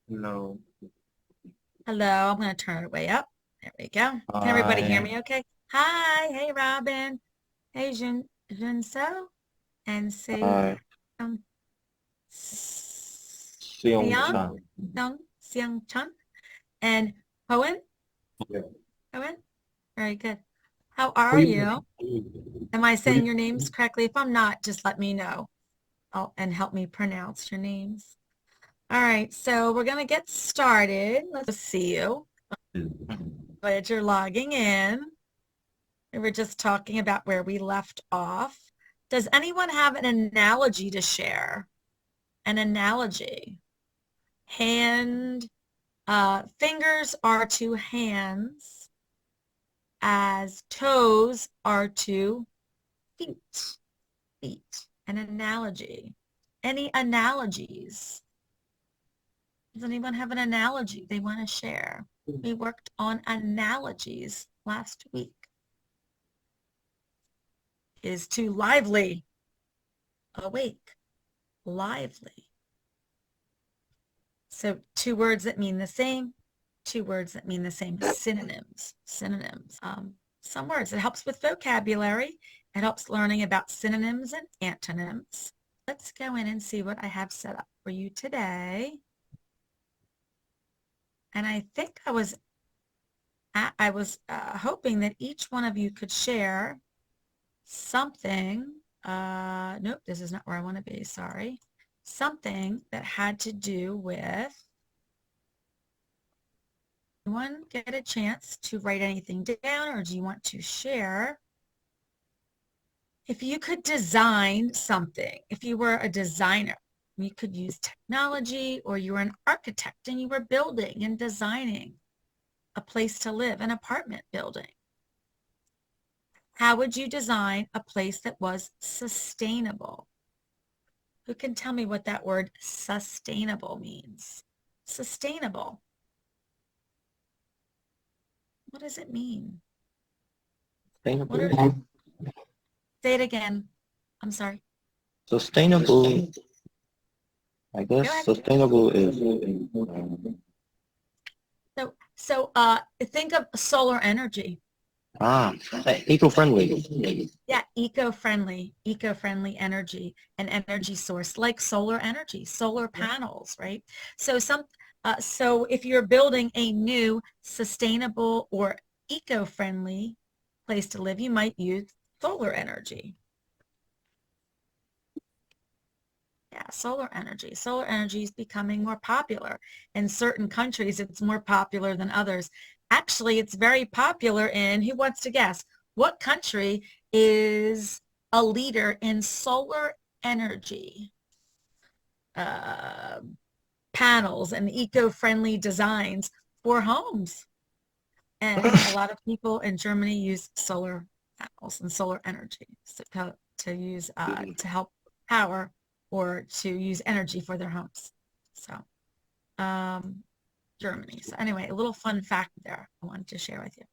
Hello. Hello, I'm going to turn it way up. There we go. Can everybody hear Hi. me okay? Hi, hey Robin. Hey Junso. And say Hi. um Siang, 수영찬. Siang Chun. And Hoen. Yeah. Hoen. Very good. How Who are you you? Am I who saying you your names correctly? If I'm not, just let me know. And help me pronounce your names. All right, so we're going to get started. Let's see you. Glad you're logging in. We were just talking about where we left off. Does anyone have an analogy to share? An analogy. Fingers are to hands as toes are to feet. Feet. An analogy. Any analogies? Does anyone have an analogy they want to share? We worked on analogies last week. Is to lively, awake, lively. So two words that mean the same, two words that mean the same, synonyms, synonyms. Some words, it helps with vocabulary. It helps learning about synonyms and antonyms. Let's go in and see what I have set up for you today. And I think I was hoping that each one of you could share something. Nope, this is not where I want to be, sorry. Something that had to do with, anyone get a chance to write anything down, or do you want to share? If you could design something, if you were a designer, you could use technology, or you were an architect and you were building and designing a place to live, an apartment building. How would you design a place that was sustainable? Who can tell me what that word sustainable means? Sustainable. What does it mean? What are, Sustainable? say it again. I'm sorry. Sustainable. I Go guess ahead. sustainable is So think of solar energy. ah eco-friendly. Yeah, eco-friendly energy, an energy source like solar energy, solar panels, right? So if you're building a new sustainable or eco-friendly place to live, you might use solar energy. Yeah, solar energy. Solar energy is becoming more popular. In certain countries, it's more popular than others. Actually, it's very popular in, who wants to guess, what country is a leader in solar energy uh, panels and eco-friendly designs for homes? And a lot of people in Germany use solar panels and solar energy to use to help power or to use energy for their homes. So um, Germany. So anyway, a little fun fact there I wanted to share with you.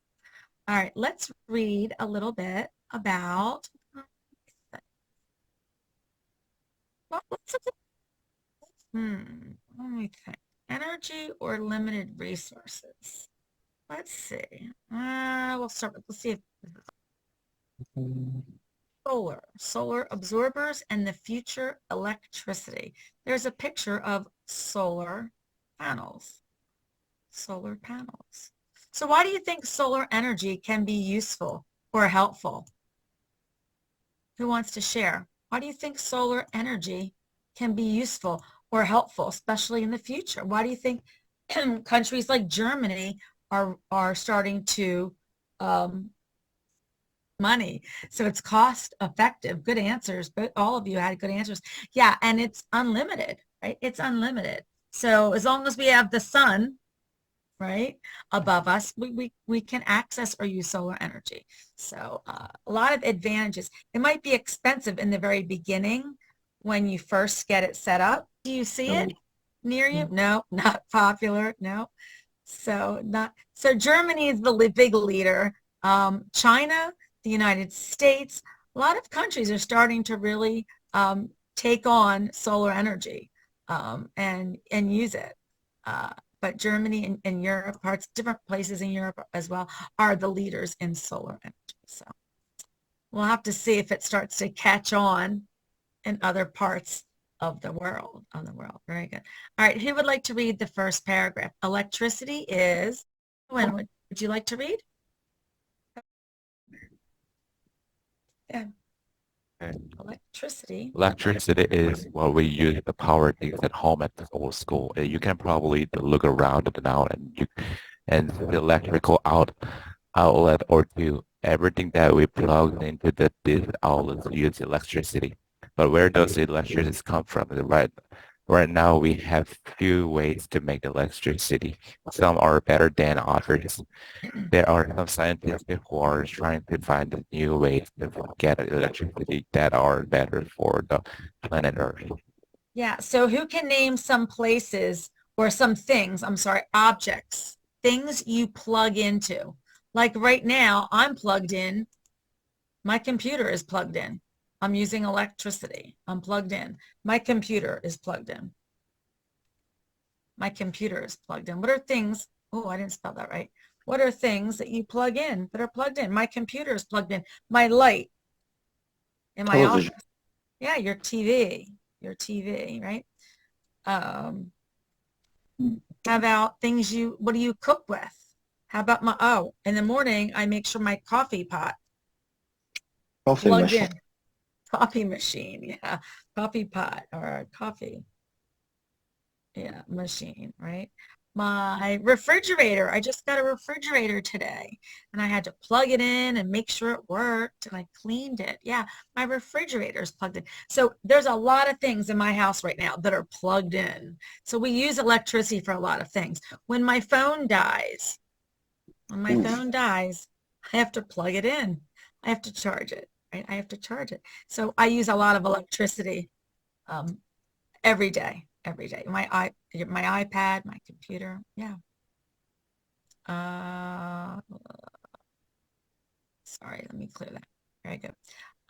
All right, let's read a little bit about, well, let me think. Energy or limited resources. Let's see. We'll start with, let's see if solar absorbers, and the future electricity. There's a picture of panels, solar panels. So why do you think solar energy can be useful or helpful? Who wants to share? Why do you think solar energy can be useful or helpful, especially in the future? Why do you think countries like Germany are starting to um, money. So it's cost effective. Good answers, but all of you had good answers. Yeah, and it's unlimited, right? It's unlimited. So as long as we have the sun, right, above us, we can access or use solar energy. So a lot of advantages. It might be expensive in the very beginning when you first get it set up. Do you see it near you? No, not popular. No. So Germany is the big leader. China, the United States, a lot of countries are starting to really take on solar energy and use it. but Germany and Europe, different places in Europe as well, are the leaders in solar energy. So we'll have to see if it starts to catch on in other parts of the world. Very good. All right, who would like to read the first paragraph? Electricity is, when would you like to read? Yeah. Electricity. Electricity is what we use to power things at home or school. You can probably look around now and the electrical outlet or two. Everything that we plug into these outlets use electricity. But where does the electricity come from? Right now we have few ways to make electricity. Some are better than others. There are some scientists who are trying to find new ways to get electricity that are better for the planet Earth. Yeah, so who can name some places or some things, I'm sorry, objects, things you plug into? Like right now, I'm plugged in. My computer is plugged in. I'm using electricity. I'm plugged in. My computer is plugged in. My computer is plugged in. What are things? Oh, I didn't spell that right. What are things that you plug in that are plugged in? My computer is plugged in. My light in my office. Yeah, your TV, right? How about things what do you cook with? How about in the morning, I make sure my coffee pot plugged in. Coffee machine, yeah. Coffee pot or coffee, yeah, machine, right? My refrigerator, I just got a refrigerator today and I had to plug it in and make sure it worked and I cleaned it. Yeah, my refrigerator is plugged in. So there's a lot of things in my house right now that are plugged in. So we use electricity for a lot of things. When my phone dies, I have to plug it in. I have to charge it, right? I have to charge it. So I use a lot of electricity every day. My iPad, my computer, yeah. Sorry, let me clear that. Very good.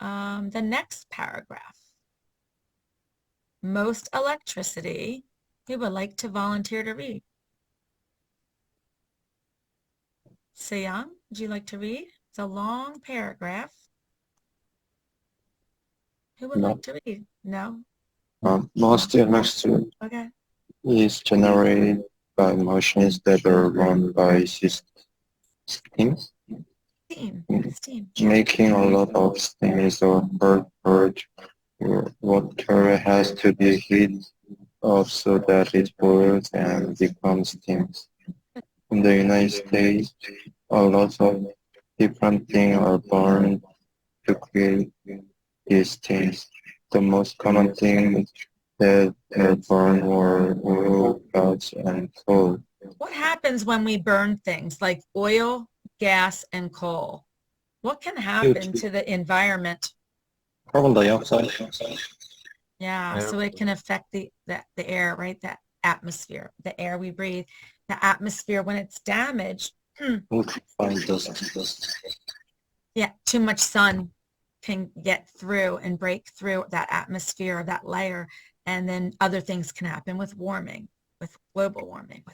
The next paragraph. Most electricity. Who would like to volunteer to read? Seyang, would you like to read? It's a long paragraph. Who would like to read? No? Most electricity Okay. is generated by machines that are run by systems. Steam. Making a lot of steam is a hard part. Water has to be heated up so that it boils and becomes steam. In the United States, a lot of different things are burned to create these steams. The most common things that are burned are oil, gas, and coal. What happens when we burn things like oil, gas, and coal? What can happen to the environment? Carbon dioxide. Yeah, so it can affect the air, right? The atmosphere, the air we breathe. The atmosphere, when it's damaged, Ultrafine dust. yeah, too much sun can get through and break through that atmosphere, that layer, and then other things can happen with warming, with global warming,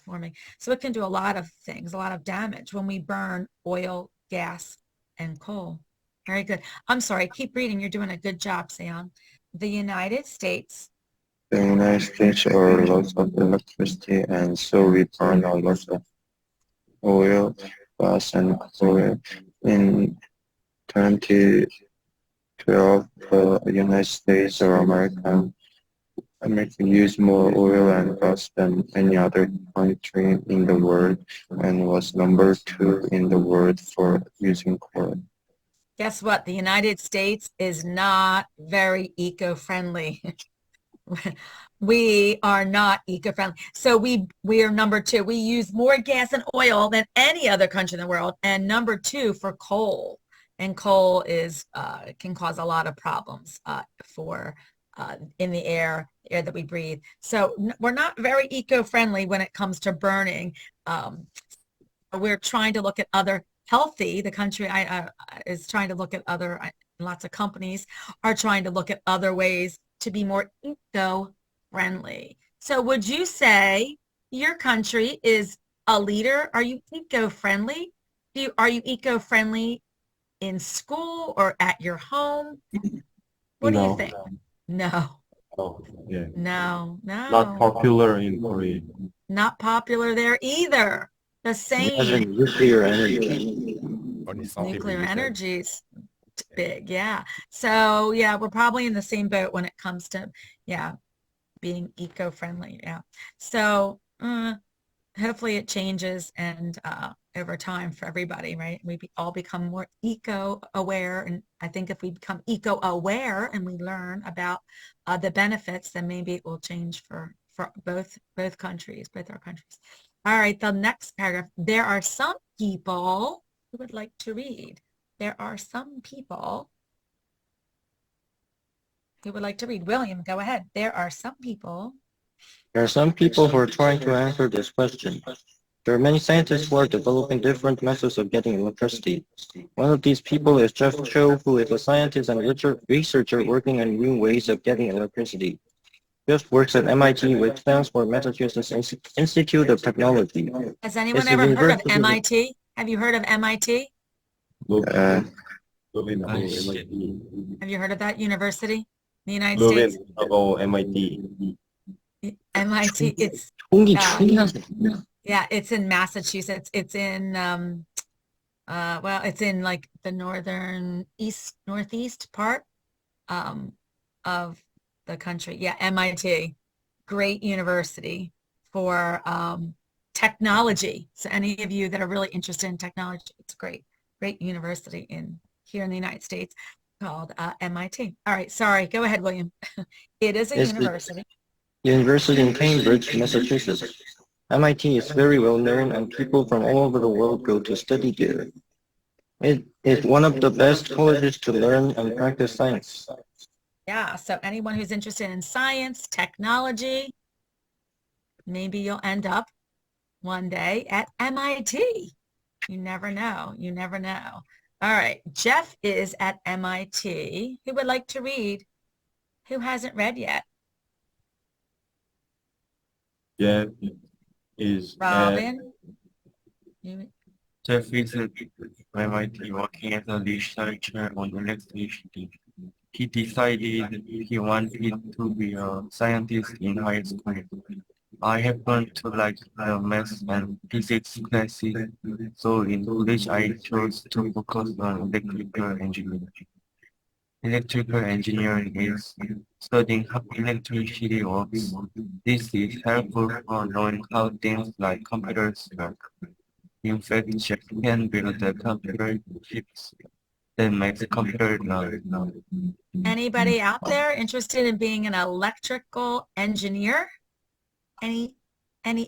So it can do a lot of things, a lot of damage when we burn oil, gas, and coal. Very good. I'm sorry, keep reading. You're doing a good job, Seon. The United States. The United States are lots of electricity, and so we burn a lot of oil, gas, and coal. In 2012, the United States or America used more oil and gas than any other country in the world and was number 2 in the world for using coal. Guess what? The United States is not very eco-friendly. We are not eco-friendly. So we are number 2. We use more gas and oil than any other country in the world, and number 2 for coal. And coal is can cause a lot of problems in the air that we breathe. So we're not very eco-friendly when it comes to burning. We're trying to look at other healthy. The country is trying to look at lots of companies are trying to look at other ways to be more eco-friendly. So would you say your country is a leader? Are you eco-friendly? Are you eco-friendly in school or at your home? What do you No. think? No, Oh, yeah. no, Not no. popular in Korea. Not popular there either. The same. Imagine nuclear energy. Only some people Nuclear use it. energy's big, yeah. So yeah, we're probably in the same boat when it comes to, yeah, being eco-friendly, yeah. So hopefully it changes and over time for everybody, right? All become more eco-aware, and I think if we become eco-aware and we learn about the benefits, then maybe it will change for both countries, both our countries. All right, the next paragraph. There are some people who would like to read. There are some people who would like to read. William, go ahead. There are some people. There are some people who are trying to answer this question. There are many scientists who are developing different methods of getting electricity. One of these people is Jeff Cho, who is a scientist and researcher working on new ways of getting electricity. Jeff works at MIT, which stands for Massachusetts Institute of Technology. Has anyone It's a ever heard of university- MIT? Have you heard of MIT? Uh, Have you heard of that university in the United Lovin States? 하고 MIT. MIT, it's yeah, it's in Massachusetts. It's in well, it's in like the northeast part of the country. Yeah, MIT, great university for technology. So any of you that are really interested in technology, it's great university here in the United States called MIT. All right, sorry, go ahead, William. It is a It's university. the university in Cambridge, Massachusetts. MIT is very well known and people from all over the world go to study there. It is one of the best colleges to learn and practice science. Yeah, so anyone who's interested in science, technology, maybe you'll end up one day at MIT. You never know. You never know. All right, Jeff is at MIT. Who would like to read? Who hasn't read yet? Jeff is Robin? Jeff is at MIT working as a researcher on electricity. He decided he wanted to be a scientist in high school. I happen to like math and physics classes, so in college I chose to focus on electrical engineering. Electrical engineering is studying how electricity works. This is helpful for knowing how things like computers work. In fact, Jeff can build the computer chips that makes the computer run. Anybody out there interested in being an electrical engineer? Any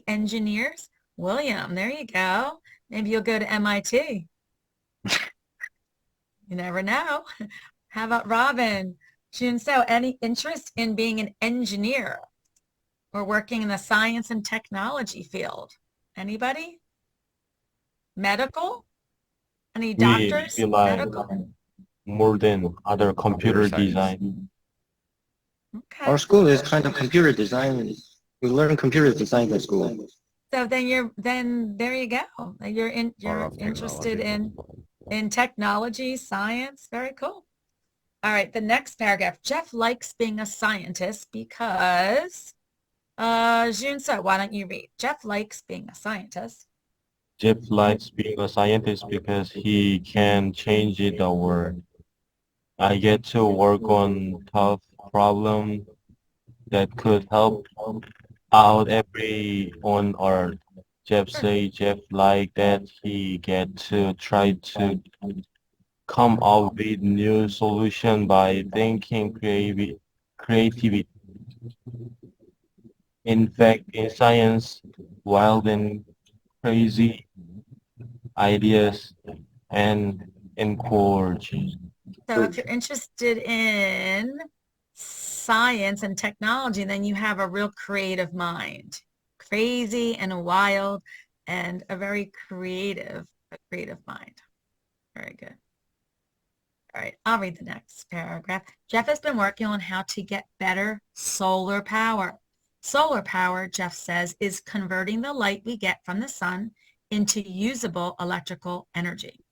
engineers? William, there you go. Maybe you'll go to MIT. You never know. How about Robin? Junso, any interest in being an engineer or working in the science and technology field? Anybody? Medical? Any doctors? We like Medical? more than other computer Computer science. design. Okay. Our school is kind of computer design. We learn computer design at school. So then there you go. You're interested in technology, science. Very cool. All right, the next paragraph. Jeff likes being a scientist because Junso, why don't you read? Jeff likes being a scientist. Jeff likes being a scientist because he can change the world. I get to work on tough problems that could help out everyone on Earth. Jeff like that he get to try to come up with new solution by thinking creativity. In fact, in science, wild and crazy ideas and encourage. So if you're interested in science and technology, then you have a real creative mind. Crazy and wild and a very creative mind. Very good. All right, I'll read the next paragraph. Jeff has been working on how to get better solar power. Solar power, Jeff says, is converting the light we get from the sun into usable electrical energy.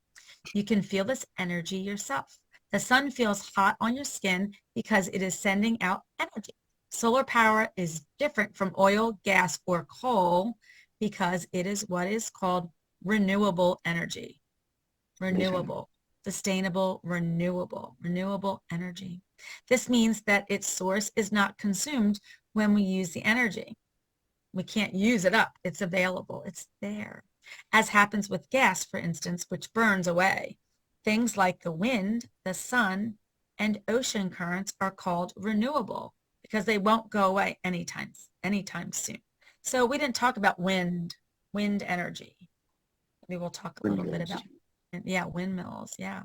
You can feel this energy yourself. The sun feels hot on your skin because it is sending out energy. Solar power is different from oil, gas, or coal because it is what is called renewable energy. Renewable, sustainable, renewable energy. This means that its source is not consumed when we use the energy. We can't use it up. It's available. It's there. As happens with gas, for instance, which burns away. Things like the wind, the sun, and ocean currents are called renewable because they won't go away anytime soon. So we didn't talk about wind energy. Maybe we'll talk a little bit about, windmills. Yeah,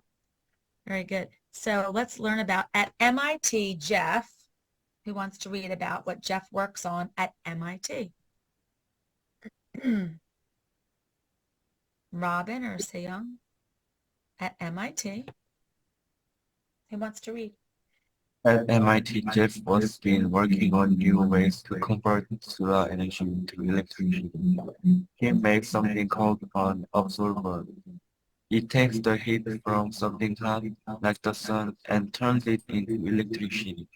very good. So let's learn about at MIT, Jeff, who wants to read about what Jeff works on at MIT. Robin or Seyung at MIT. Who wants to read? At MIT, Jeff has been working on new ways to convert solar energy into electricity. He makes something called an absorber. It takes the heat from something hot, like the sun, and turns it into electricity.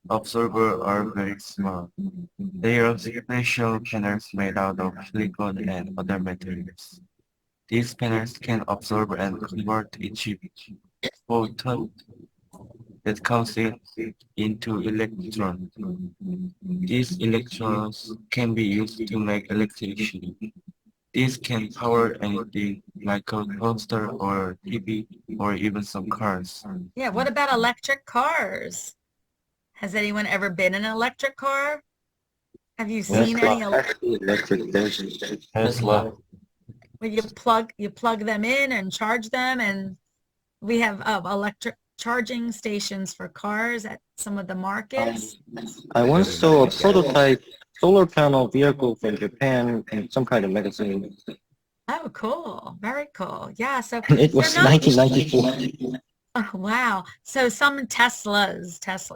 Absorbers are very small. They are special panels made out of silicon and other materials. These panels can absorb and convert each photon that comes into electrons. These electrons can be used to make electricity. These can power anything like a toaster or TV or even some cars. Yeah, what about electric cars? Has anyone ever been in an electric car? Have you seen any electric Tesla. where you plug them in and charge them? And we have electric charging stations for cars at some of the markets. I once saw a prototype solar panel vehicle from Japan in some kind of magazine. Oh, cool. Very cool. Yeah. So It was they're not- 1994. Oh, wow. So some Tesla,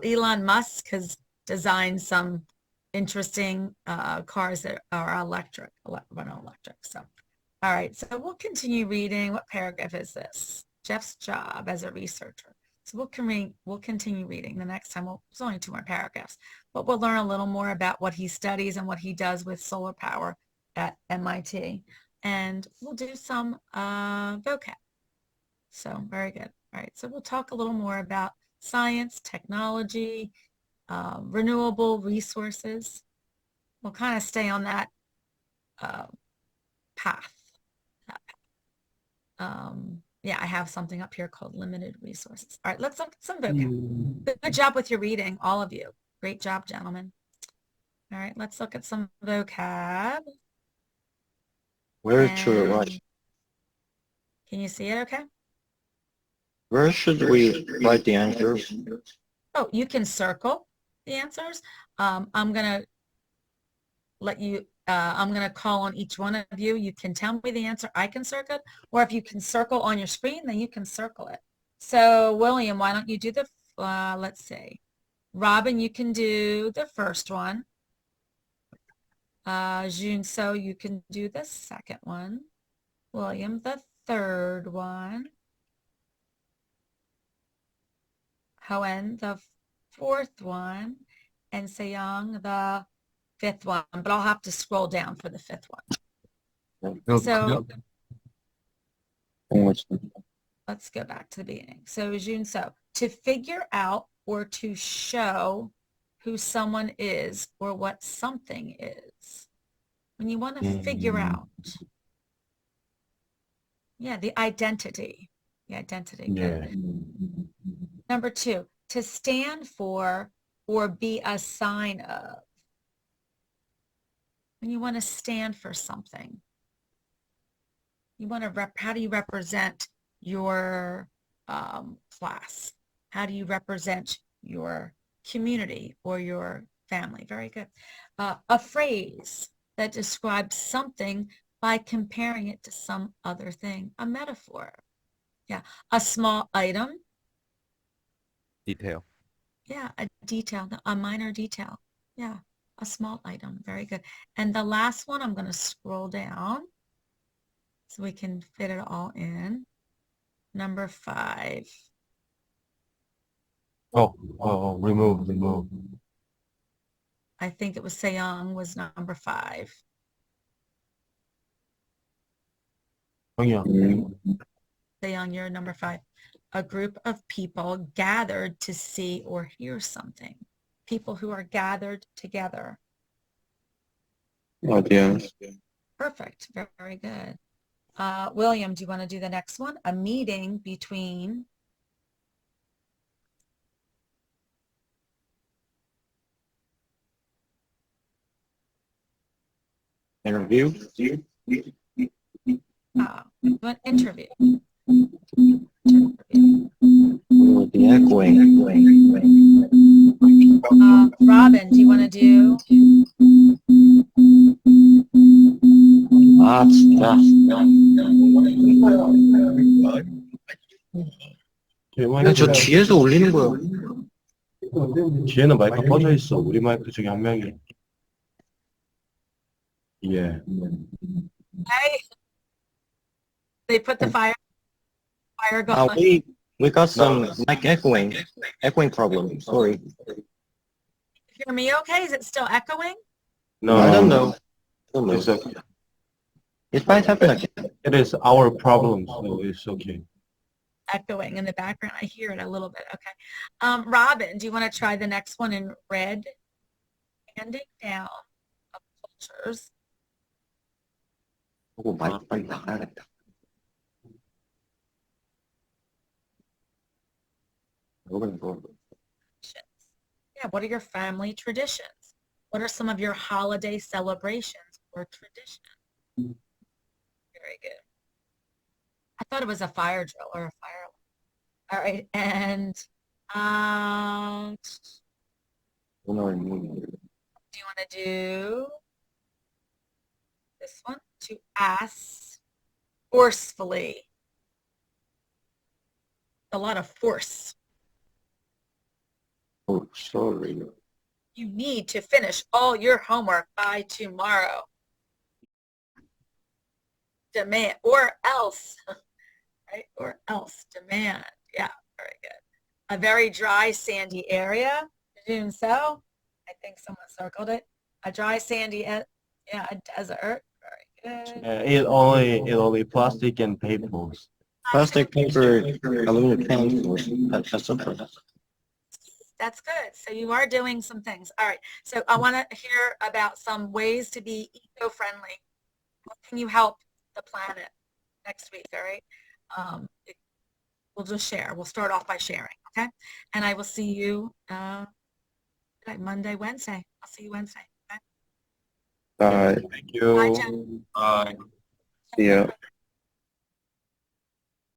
Elon Musk has designed some interesting cars that are electric. So, all right. So we'll continue reading. What paragraph is this? Jeff's job as a researcher. So we'll continue reading. The next time, it's only 2 more paragraphs, but we'll learn a little more about what he studies and what he does with solar power at MIT. And we'll do some vocab. So very good. All right, so we'll talk a little more about science, technology, renewable resources. We'll kind of stay on that path. Yeah, I have something up here called limited resources. All right, let's look at some vocab. Good job with your reading, all of you. Great job, gentlemen. All right, let's look at some vocab. Where to write? Can you see it okay? Where should we write the answers? Oh, you can circle the answers. I'm going to let you, I'm going to call on each one of you. You can tell me the answer. I can circle it. Or if you can circle on your screen, then you can circle it. So, William, why don't you do the, let's see. Robin, you can do the first one. June, so you can do the second one. William, the third one. Hoen, the fourth one. And Seyang, the fifth one. But I'll have to scroll down for the fifth one. So let's go back to the beginning. So June, so to figure out or to show who someone is or what something is. When you want to figure out. Yeah, the identity. The identity. Yeah. Number 2, to stand for or be a sign of. When you want to stand for something. You want to how do you represent your class? How do you represent your community or your family? Very good. A phrase that describes something by comparing it to some other thing. A metaphor. Yeah. A small item. Detail. Yeah, a detail, a minor detail. Yeah. A small item. Very good. And the last one, I'm going to scroll down so we can fit it all in. Number 5. Remove. I think it was Sejong was number 5. Sejong, you're number 5. A group of people gathered to see or hear something. People who are gathered together. Audience. Perfect. Very, very good. William, do you want to do the next one? A meeting between Interview. an interview. The echoing. Robin, do you want to do? 진짜. 그냥 저 뒤에서 올리는 거야. 뒤에는 마이크가 꺼져 있어. 우리 마이크 중에 한 명이. 예. Hey, they put the fire going. We got some mic echoing problem. Sorry. Hear me okay? Is it still echoing? No, I don't know. It's okay. It might happen again. It is our problem, so it's okay. Echoing in the background. I hear it a little bit. Okay. Robin, do you want to try the next one in red? Handing down of cultures. 마이크 빨리 나가야겠다. Yeah, what are your family traditions? What are some of your holiday celebrations or traditions? Very good. I thought it was a fire drill or a fire alarm. All right, and do you want to do this one? To ask forcefully. A lot of force. Oh, sorry. You need to finish all your homework by tomorrow. Demand, or else, right? Or else, demand. Yeah, very good. A very dry, sandy area. Doing so, I think someone circled it. A dry, sandy, yeah, a desert. Very good. It only plastic and papers. Plastic, paper, aluminum cans. That's okay. That's good. So you are doing some things. All right. So I want to hear about some ways to be eco-friendly. How can you help the planet next week? All right. We'll just share. We'll start off by sharing. Okay. And I will see you Monday, Wednesday. I'll see you Wednesday. Okay? Bye. Thank you. Bye, Jen. Bye. See ya.